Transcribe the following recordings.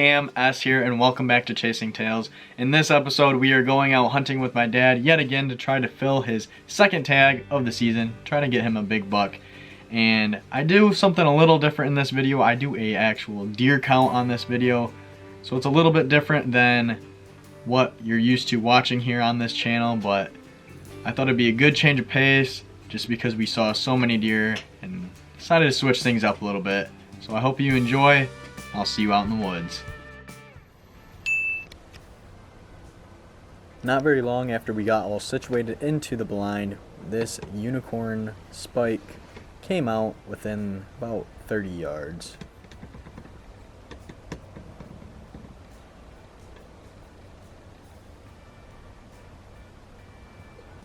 Cam S here, and welcome back to Chasing Tails. In this episode, we are going out hunting with my dad yet again to try to fill his second tag of the season, trying to get him a big buck. And I do something a little different in this video. I do a actual deer count on this video, so it's a little bit different than what you're used to watching here on this channel, but I thought it'd be a good change of pace just because we saw so many deer and decided to switch things up a little bit. So I hope you enjoy. I'll see you out in the woods. Not very long after we got all situated into the blind, this unicorn spike came out within about 30 yards.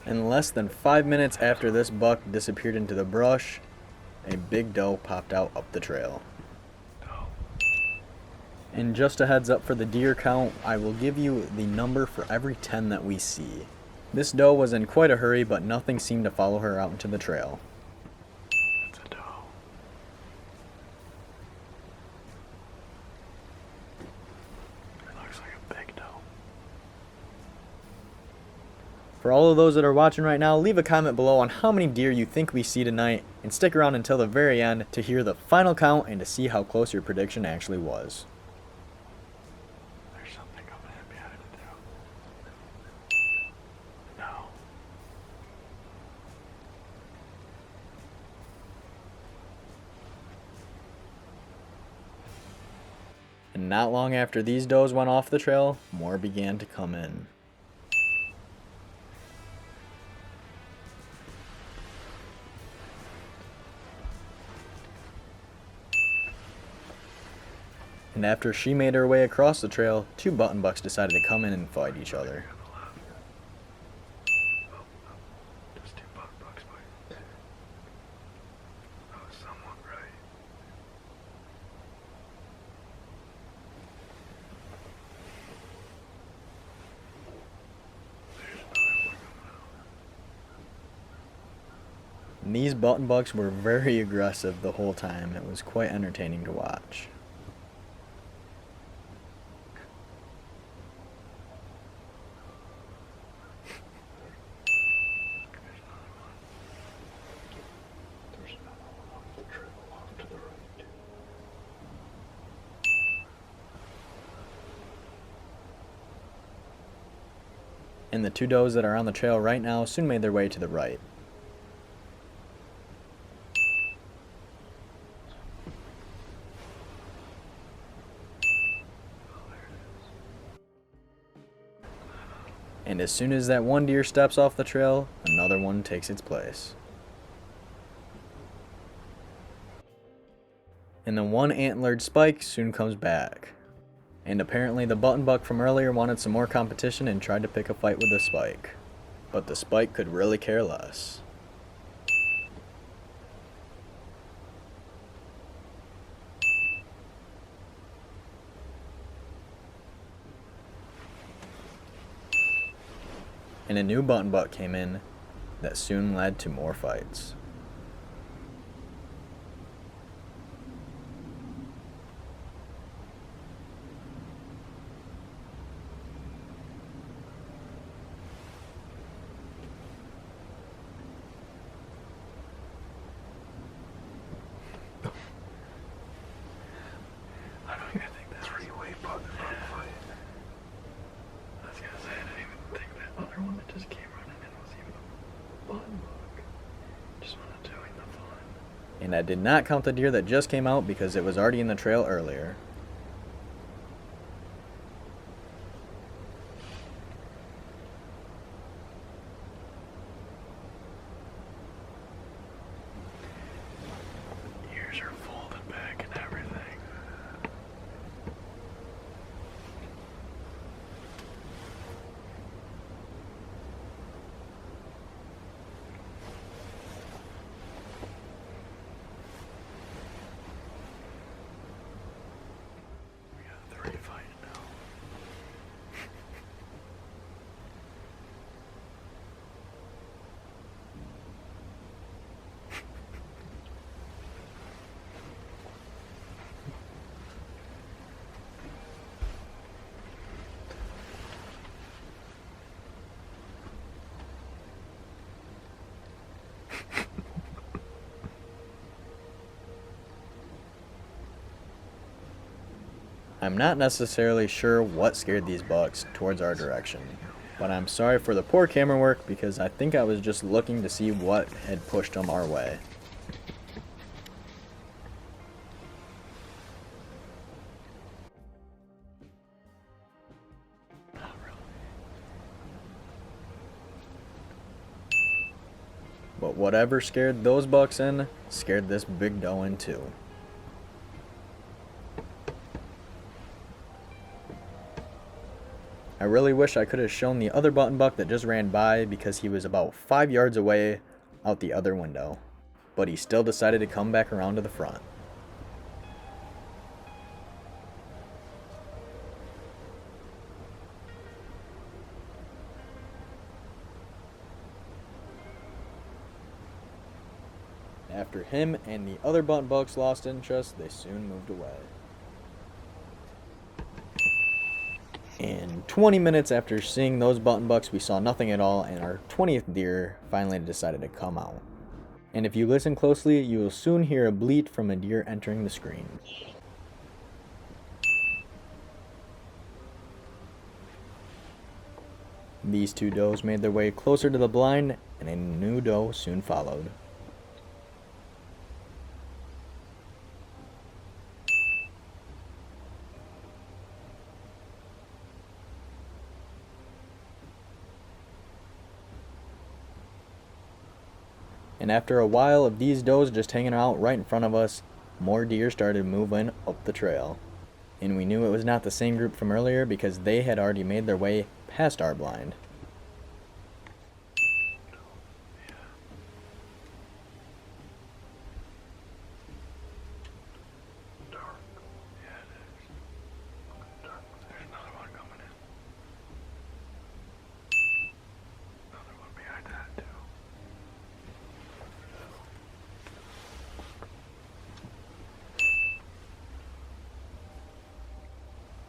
In less than 5 minutes after this buck disappeared into the brush, a big doe popped out up the trail. And just a heads up for the deer count, I will give you the number for every 10 that we see. This doe was in quite a hurry, but nothing seemed to follow her out into the trail. It's a doe. It looks like a big doe. For all of those that are watching right now, leave a comment below on how many deer you think we see tonight, and stick around until the very end to hear the final count and to see how close your prediction actually was. There's something coming in behind it though. No. And not long after these does went off the trail, more began to come in. And after she made her way across the trail, two button bucks decided to come in and fight each other. Just two bucks, but that was somewhat right. There's another one coming out. And these button bucks were very aggressive the whole time. It was quite entertaining to watch. And the two does that are on the trail right now soon made their way to the right. And as soon as that one deer steps off the trail, another one takes its place. And the one antlered spike soon comes back. And apparently the button buck from earlier wanted some more competition and tried to pick a fight with the spike. But the spike could really care less. And a new button buck came in that soon led to more fights. I don't even think that's three-way button buck fight. I was gonna say, I didn't even think that other one that just came running in was even a button buck. Just wanted to doing the fun. And I did not count the deer that just came out because it was already in the trail earlier. Ears are folded back and everything. I'm not necessarily sure what scared these bucks towards our direction, but I'm sorry for the poor camera work because I think I was just looking to see what had pushed them our way. But whatever scared those bucks in, scared this big doe in too. I really wish I could have shown the other button buck that just ran by because he was about 5 yards away out the other window. But he still decided to come back around to the front. After him and the other button bucks lost interest, they soon moved away. And 20 minutes after seeing those button bucks, we saw nothing at all, and our 20th deer finally decided to come out. And if you listen closely, you will soon hear a bleat from a deer entering the screen. These two does made their way closer to the blind, and a new doe soon followed. And after a while of these does just hanging out right in front of us, more deer started moving up the trail. And we knew it was not the same group from earlier because they had already made their way past our blind. Dark. Yeah, it is. Dark. There's another one coming in. Another one behind that, too.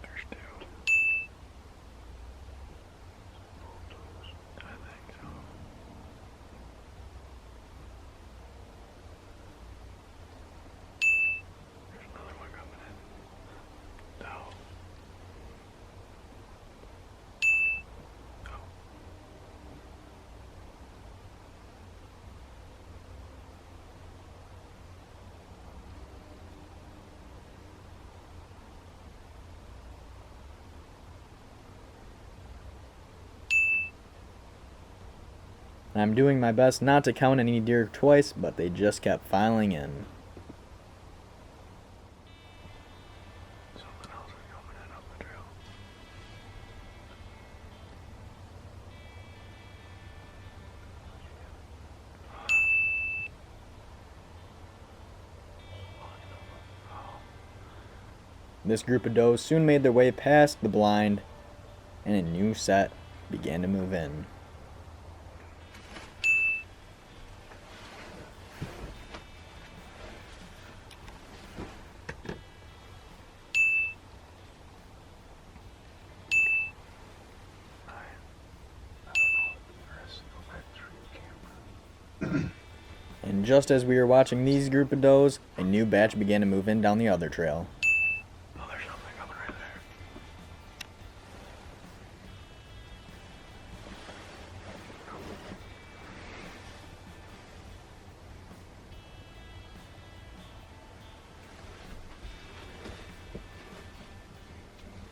There's two. I think so. There's another one coming in. No. No. And I'm doing my best not to count any deer twice, but they just kept filing in. Something else is coming in up the trail. This group of does soon made their way past the blind, and a new set began to move in. And just as we were watching these group of does, a new batch began to move in down the other trail. Oh, there's something coming right there.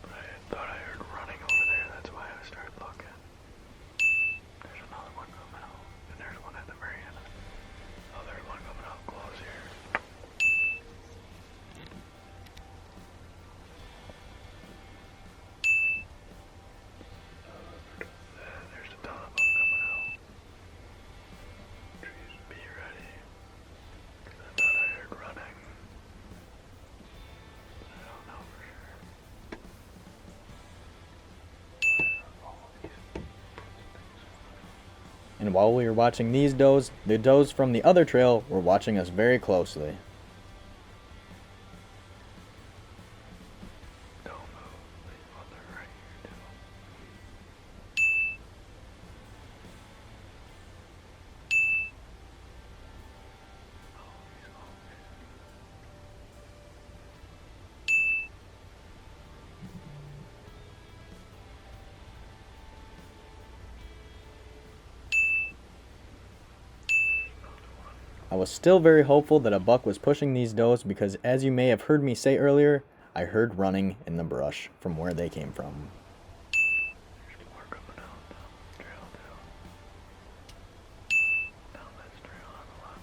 But I thought I heard running over there. That's why I started looking. There's another one coming out. And there's one at the very end. Oh, there's one coming out close here. There's a ton of them coming out. Trees, be ready. 'Cause I thought I heard running. I don't know for sure. And while we were watching these does, the does from the other trail were watching us very closely. Don't move. Oh, they're right here too. Oh, he's over here. I was still very hopeful that a buck was pushing these does because, as you may have heard me say earlier, I heard running in the brush from where they came from. There's more coming out down this trail too. Down this trail on the left.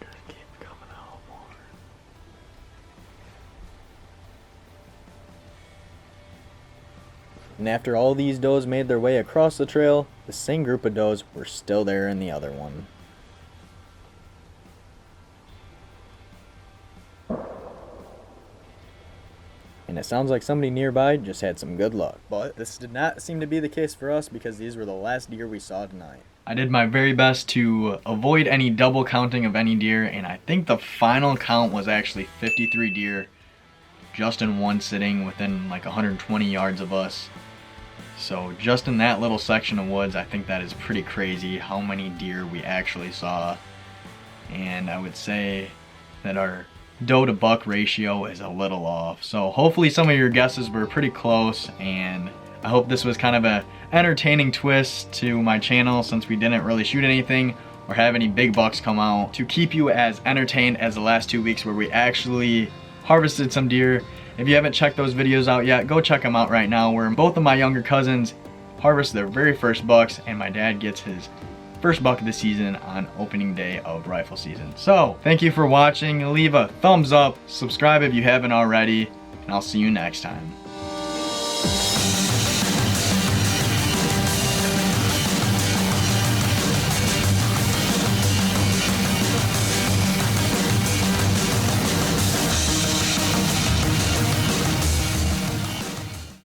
Just keep coming out more. And after all these does made their way across the trail, the same group of does were still there in the other one. And it sounds like somebody nearby just had some good luck. But this did not seem to be the case for us because these were the last deer we saw tonight. I did my very best to avoid any double counting of any deer, and I think the final count was actually 53 deer just in one sitting within like 120 yards of us. So just in that little section of woods, I think that is pretty crazy how many deer we actually saw. And I would say that our doe to buck ratio is a little off. So hopefully some of your guesses were pretty close, and I hope this was kind of a entertaining twist to my channel since we didn't really shoot anything or have any big bucks come out, to keep you as entertained as the last 2 weeks where we actually harvested some deer. If you haven't checked those videos out yet, go check them out right now, where both of my younger cousins harvest their very first bucks and my dad gets his first buck of the season on opening day of rifle season. So thank you for watching. Leave a thumbs up, subscribe if you haven't already, and I'll see you next time.